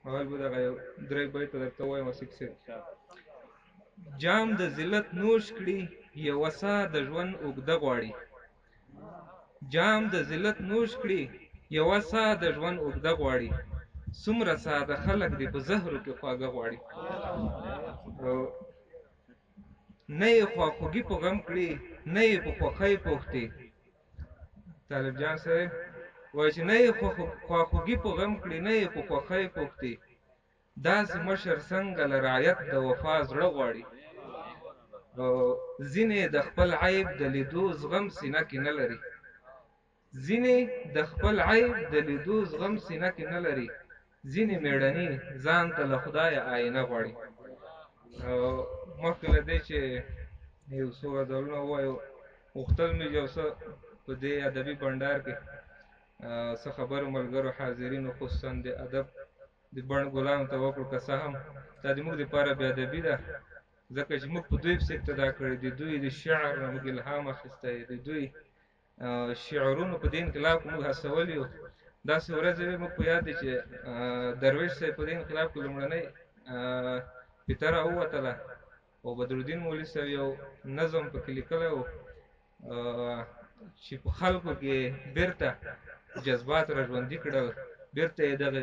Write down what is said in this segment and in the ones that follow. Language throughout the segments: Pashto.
اول به دغه یو درې بیته درته ووایم وسیق صاحب. جام د ذلت نوش کړي یوه ساه د ژوند اوږده غواړي. جام د ذلت نوش کړي یوه ساه د ژوند اوږده غواړي. څومره ساده خلک دي په زهرو کې خواږه غواړي. نه یې خواخوږي په غم کړي نه یې په خوښۍ پوښتې. طالب جان صاحب وایي چې نه یې خواخوږي په غم کړي نه یې په خوښۍ پوښتې. داسې مشر څنګه له رعیت د وفا زړه غواړي. ځینې د خپل عیب د لیدو زغم سینه کې نه لري. ځینې د خپل عیب د لیدو زغم سینه کې نه لري. ځینې مېړني ځان ته له خدایه آینه غواړي. مخکې له دې چې یو څو غزلونه ووایو غوښتل مې یو څه په دې ادبي بنډار کې څه خبرو ملګرو حاضرینو خصوصا د ادب د بڼ ګلانو ته وکړو که څه هم دا د موږ دپاره بې ادبي ده ځکه چې موږ په دوی پسې اقتدا کړې د دوی د شعر نه موږ الهام اخیستی د دوی شعرونو په دې انقلاب کې موږ هڅولي یو. داسې ورځې وې موږ په یاد دی چې درویش صاحب په دې انقلاب کې لومړنۍ پیته راووتله او بدرالدین مولوي صاحب یو نظم پکې لیکلی و چې په خلکو کې بیرته جذبات را ژوندي کړل بیرته یې دغه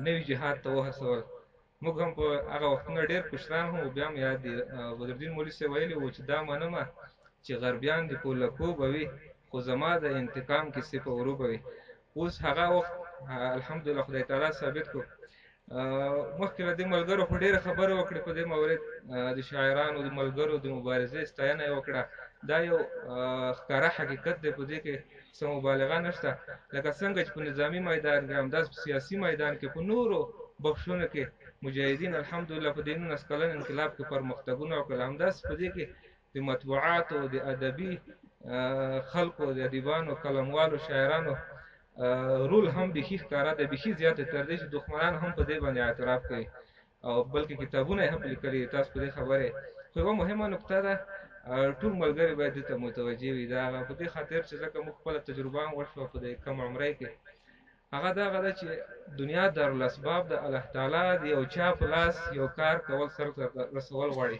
نوي جهاد ته وهڅول. موږ هم په هغه وختونه ډېر کشران هم بیا هم یاد دي بدرالدین مولوي صاحب ویلي وو چې دا منمه چې غربیان دې په لکو به وي خو زما د انتقام کیسې په ورو به وي. اوس هغه وخت الحمدلله خدای تعالی ثابت کړو. مخکې له دې ملګرو خو ډېره خبره وکړې په دې مورد د شاعرانو د ملګرو د مبارزې ستاینه یې وکړه. دا یو ښکاره حقیقت دی په دې کې څه مبالغه نشته. لکه څنګه چې په نظامي میدان کې همداسې په سیاسي میدان کې په نورو بخشونو کې مجاهدین الحمدلله په دې 19 کلن انقلاب کې پرمختګونه وکړل. همداسې په دې کې د مطبوعاتو د ادبي خلکو د ادیبانو قلموالو شاعرانو رول هم بیخي ښکاره دی بیخي زیاته تر دې چې دښمنان هم په دې باندې اعتراف کوي او بلکې کتابونه یې هم لیکلي دي. تاسو په دې خبرې خو یوه مهمه نکته ده ټول ملګري باید دې ته متوجه وي. دا هغه په دې خاطر چې ځکه موږ خپله تجربه هم وشوه په دې کم عمرۍ کې هغه دغه ده چې دنیا دارالاسباب د الله تعالی د یو چا په لاس یو کار کول سر ته رسول غواړي.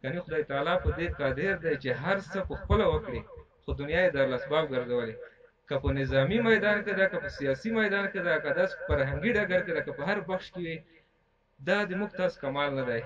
یعنې خدای تعالی په دې قادر دی چې هر څه په خپله وکړي خو دنیا یې دارالاسباب ګرځولې که په نظامي میدان کې ده که په سیاسي میدان کې ده که داسې فرهنګي ډګر کې ده که په هر بخش کې وي دا د موږ تاسو کمال نه دی.